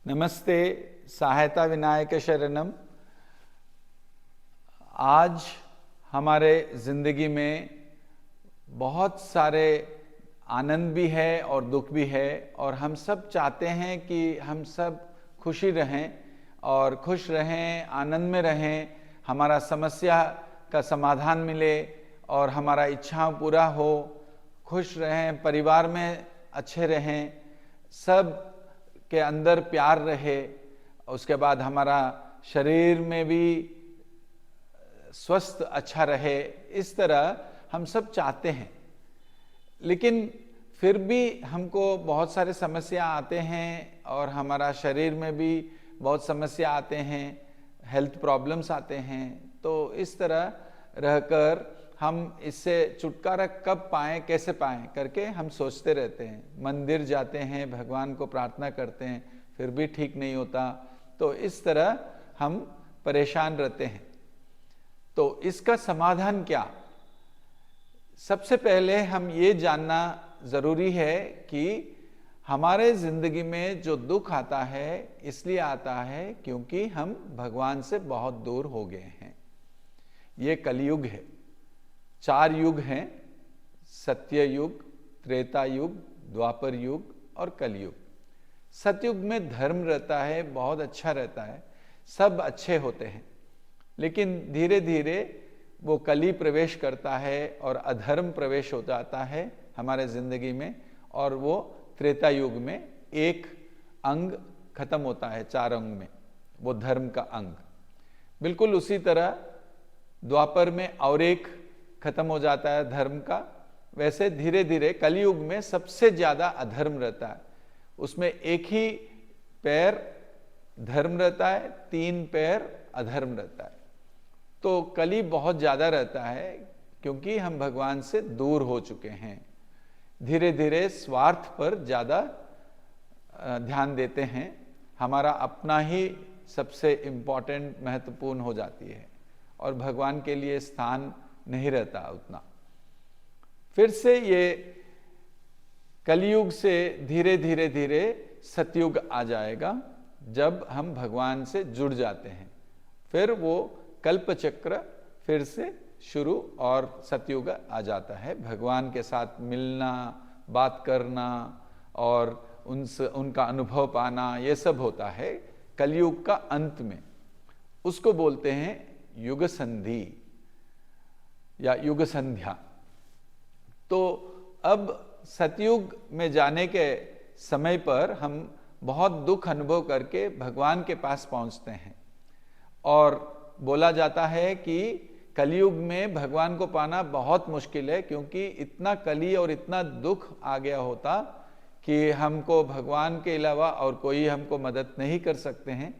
नमस्ते। सहायता विनायक शरणम। आज हमारे ज़िंदगी में बहुत सारे आनंद भी है और दुख भी है, और हम सब चाहते हैं कि हम सब खुशी रहें और खुश रहें, आनंद में रहें, हमारा समस्या का समाधान मिले और हमारा इच्छा पूरा हो, खुश रहें, परिवार में अच्छे रहें, सब के अंदर प्यार रहे, उसके बाद हमारा शरीर में भी स्वस्थ अच्छा रहे। इस तरह हम सब चाहते हैं, लेकिन फिर भी हमको बहुत सारे समस्या आते हैं और हमारा शरीर में भी बहुत समस्या आते हैं, हेल्थ प्रॉब्लम्स आते हैं। तो इस तरह रहकर हम इससे छुटकारा कब पाएं, कैसे पाएं करके हम सोचते रहते हैं। मंदिर जाते हैं, भगवान को प्रार्थना करते हैं, फिर भी ठीक नहीं होता। तो इस तरह हम परेशान रहते हैं। तो इसका समाधान क्या? सबसे पहले हम ये जानना ज़रूरी है कि हमारे ज़िंदगी में जो दुख आता है इसलिए आता है क्योंकि हम भगवान से बहुत दूर हो गए हैं। ये कलयुग है। 4 युग हैं, सत्य युग, त्रेता युग, द्वापर युग और कलयुग। सतयुग में धर्म रहता है, बहुत अच्छा रहता है, सब अच्छे होते हैं, लेकिन धीरे धीरे वो कली प्रवेश करता है और अधर्म प्रवेश हो जाता है हमारे ज़िंदगी में, और वो त्रेता युग में एक अंग खत्म होता है 4 अंग में, वो धर्म का अंग। बिल्कुल उसी तरह द्वापर में और एक खत्म हो जाता है धर्म का। वैसे धीरे धीरे कलयुग में सबसे ज़्यादा अधर्म रहता है, उसमें एक ही पैर धर्म रहता है, 3 पैर अधर्म रहता है। तो कली बहुत ज़्यादा रहता है क्योंकि हम भगवान से दूर हो चुके हैं। धीरे धीरे स्वार्थ पर ज़्यादा ध्यान देते हैं, हमारा अपना ही सबसे इम्पोर्टेंट महत्वपूर्ण हो जाती है और भगवान के लिए स्थान नहीं रहता उतना। फिर से ये कलयुग से धीरे धीरे धीरे सतयुग आ जाएगा जब हम भगवान से जुड़ जाते हैं। फिर वो कल्प चक्र फिर से शुरू और सतयुग आ जाता है। भगवान के साथ मिलना, बात करना और उनका अनुभव पाना, ये सब होता है कलयुग का अंत में। उसको बोलते हैं युग संधि या युग संध्या। तो अब सतयुग में जाने के समय पर हम बहुत दुख अनुभव करके भगवान के पास पहुंचते हैं, और बोला जाता है कि कलयुग में भगवान को पाना बहुत मुश्किल है, क्योंकि इतना कली और इतना दुख आ गया होता कि हमको भगवान के अलावा और कोई हमको मदद नहीं कर सकते हैं।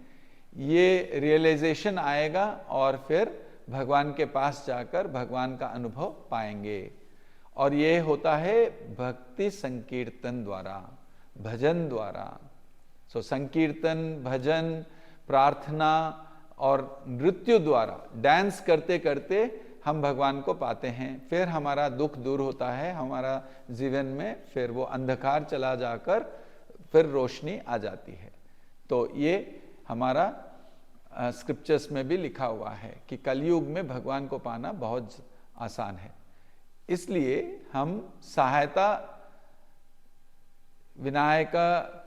ये रियलाइजेशन आएगा और फिर भगवान के पास जाकर भगवान का अनुभव पाएंगे। और ये होता है भक्ति संकीर्तन द्वारा, भजन द्वारा। सो संकीर्तन, भजन, प्रार्थना और नृत्य द्वारा, डांस करते करते हम भगवान को पाते हैं। फिर हमारा दुख दूर होता है, हमारा जीवन में फिर वो अंधकार चला जाकर फिर रोशनी आ जाती है। तो ये हमारा स्क्रिप्चर्स में भी लिखा हुआ है कि कलयुग में भगवान को पाना बहुत आसान है। इसलिए हम सहायता विनायक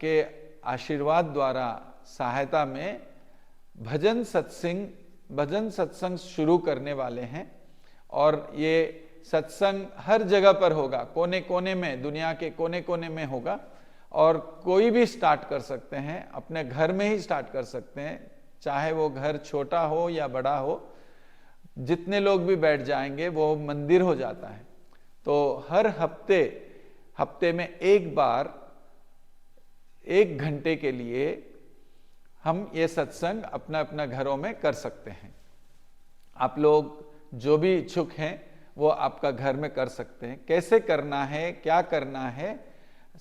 के आशीर्वाद द्वारा सहायता में भजन सत्संग शुरू करने वाले हैं। और ये सत्संग हर जगह पर होगा, कोने कोने में, दुनिया के कोने कोने में होगा। और कोई भी स्टार्ट कर सकते हैं, अपने घर में ही स्टार्ट कर सकते हैं, चाहे वो घर छोटा हो या बड़ा हो। जितने लोग भी बैठ जाएंगे वो मंदिर हो जाता है। तो हर हफ्ते में एक बार 1 घंटे के लिए हम ये सत्संग अपना अपना घरों में कर सकते हैं। आप लोग जो भी इच्छुक हैं वो आपका घर में कर सकते हैं। कैसे करना है, क्या करना है,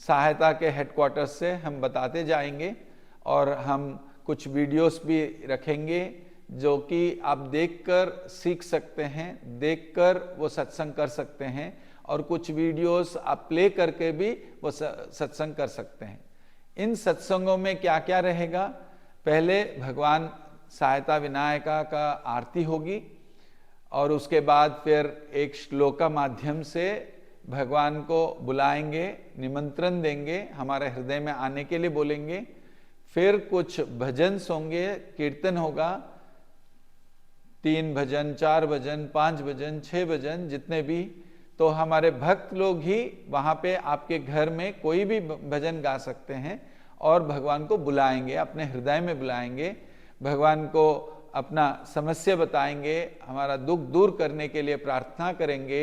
सहायता के हेडक्वार्टर्स से हम बताते जाएंगे, और हम कुछ वीडियोस भी रखेंगे जो कि आप देखकर सीख सकते हैं, देखकर वो सत्संग कर सकते हैं, और कुछ वीडियोस आप प्ले करके भी वो सत्संग कर सकते हैं। इन सत्संगों में क्या क्या रहेगा? पहले भगवान सहायता विनायका का आरती होगी और उसके बाद फिर एक श्लोका माध्यम से भगवान को बुलाएंगे, निमंत्रण देंगे, हमारे हृदय में आने के लिए बोलेंगे। फिर कुछ भजन होंगे, कीर्तन होगा, 3 भजन, 4 भजन, 5 भजन, 6 भजन, जितने भी। तो हमारे भक्त लोग ही वहाँ पे आपके घर में कोई भी भजन गा सकते हैं और भगवान को बुलाएंगे, अपने हृदय में बुलाएंगे, भगवान को अपना समस्या बताएंगे, हमारा दुख दूर करने के लिए प्रार्थना करेंगे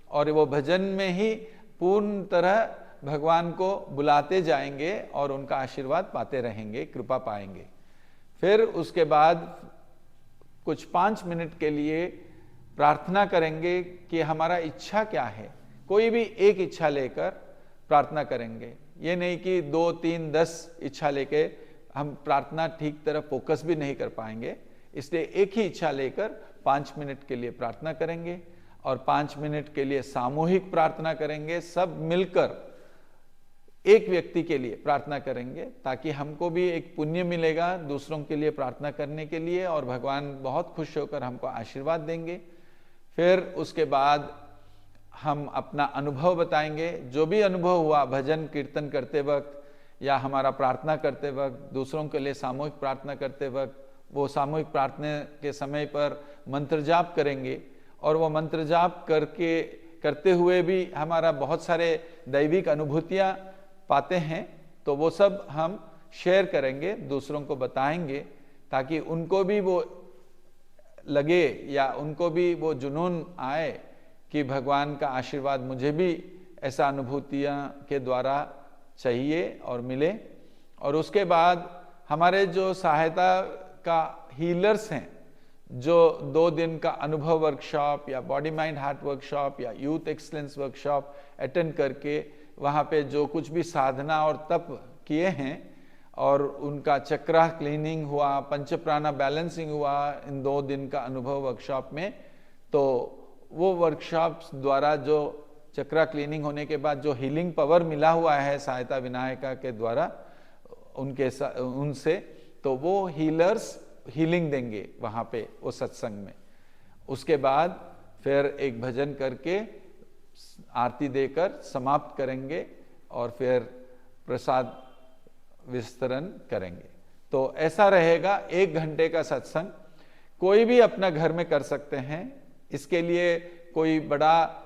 और वो भजन में ही पूर्ण तरह भगवान को बुलाते जाएंगे और उनका आशीर्वाद पाते रहेंगे, कृपा पाएंगे। फिर उसके बाद कुछ 5 मिनट के लिए प्रार्थना करेंगे कि हमारा इच्छा क्या है। कोई भी एक इच्छा लेकर प्रार्थना करेंगे, ये नहीं कि 2, 3, 10 इच्छा लेके हम प्रार्थना ठीक तरह फोकस भी नहीं कर पाएंगे। इसलिए एक ही इच्छा लेकर 5 मिनट के लिए प्रार्थना करेंगे और 5 मिनट के लिए सामूहिक प्रार्थना करेंगे। सब मिलकर एक व्यक्ति के लिए प्रार्थना करेंगे ताकि हमको भी एक पुण्य मिलेगा दूसरों के लिए प्रार्थना करने के लिए और भगवान बहुत खुश होकर हमको आशीर्वाद देंगे। फिर उसके बाद हम अपना अनुभव बताएंगे, जो भी अनुभव हुआ भजन कीर्तन करते वक्त या हमारा प्रार्थना करते वक्त, दूसरों के लिए सामूहिक प्रार्थना करते वक्त। वो सामूहिक प्रार्थना के समय पर मंत्र जाप करेंगे और वो मंत्र जाप करते हुए भी हमारा बहुत सारे दैविक अनुभूतियाँ पाते हैं, तो वो सब हम शेयर करेंगे, दूसरों को बताएंगे ताकि उनको भी वो लगे या उनको भी वो जुनून आए कि भगवान का आशीर्वाद मुझे भी ऐसा अनुभूतियाँ के द्वारा चाहिए और मिले। और उसके बाद हमारे जो सहायता का हीलर्स हैं, जो 2 दिन का अनुभव वर्कशॉप या बॉडी माइंड हार्ट वर्कशॉप या यूथ एक्सलेंस वर्कशॉप अटेंड करके वहाँ पे जो कुछ भी साधना और तप किए हैं और उनका चक्रा क्लीनिंग हुआ, पंच प्राणा बैलेंसिंग हुआ इन 2 दिन का अनुभव वर्कशॉप में, तो वो वर्कशॉप्स द्वारा जो चक्रा क्लीनिंग होने के बाद जो हीलिंग पावर मिला हुआ है सहायता विनायका के द्वारा उनसे, तो वो हीलर्स हीलिंग देंगे वहाँ पे वो सत्संग में। उसके बाद फिर एक भजन करके आरती देकर समाप्त करेंगे और फिर प्रसाद वितरण करेंगे। तो ऐसा रहेगा 1 घंटे का सत्संग। कोई भी अपना घर में कर सकते हैं, इसके लिए कोई बड़ा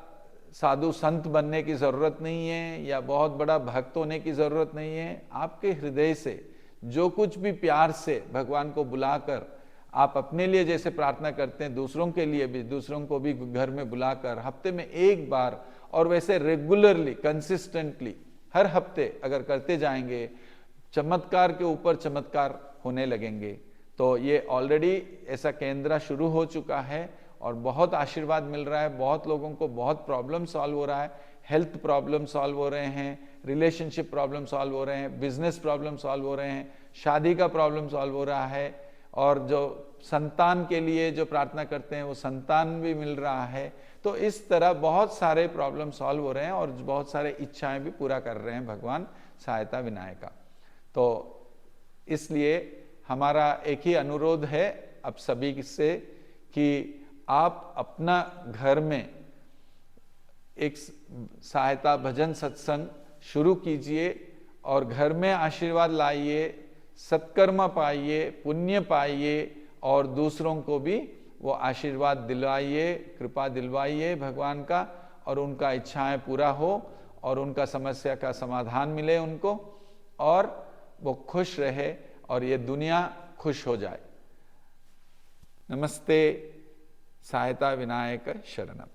साधु संत बनने की जरूरत नहीं है या बहुत बड़ा भक्त होने की जरूरत नहीं है। आपके हृदय से जो कुछ भी प्यार से भगवान को बुलाकर आप अपने लिए जैसे प्रार्थना करते हैं, दूसरों के लिए भी, दूसरों को भी घर में बुलाकर हफ्ते में 1 बार और वैसे रेगुलरली कंसिस्टेंटली हर हफ्ते अगर करते जाएंगे, चमत्कार के ऊपर चमत्कार होने लगेंगे। तो ये ऑलरेडी ऐसा केंद्र शुरू हो चुका है और बहुत आशीर्वाद मिल रहा है। बहुत लोगों को बहुत प्रॉब्लम सॉल्व हो रहा है, हेल्थ प्रॉब्लम सॉल्व हो रहे हैं, रिलेशनशिप प्रॉब्लम सॉल्व हो रहे हैं, बिजनेस प्रॉब्लम सॉल्व हो रहे हैं, शादी का प्रॉब्लम सॉल्व हो रहा है और जो संतान के लिए जो प्रार्थना करते हैं वो संतान भी मिल रहा है। तो इस तरह बहुत सारे प्रॉब्लम सॉल्व हो रहे हैं और बहुत सारे इच्छाएं भी पूरा कर रहे हैं भगवान सहायता विनायका। तो इसलिए हमारा एक ही अनुरोध है अब सभी से कि आप अपना घर में एक सहायता भजन सत्संग शुरू कीजिए और घर में आशीर्वाद लाइए, सत्कर्म पाइए, पुण्य पाइए और दूसरों को भी वो आशीर्वाद दिलवाइए, कृपा दिलवाइए भगवान का और उनका इच्छाएं पूरा हो और उनका समस्या का समाधान मिले उनको और वो खुश रहे और ये दुनिया खुश हो जाए। नमस्ते। सहायता विनायक शरणम।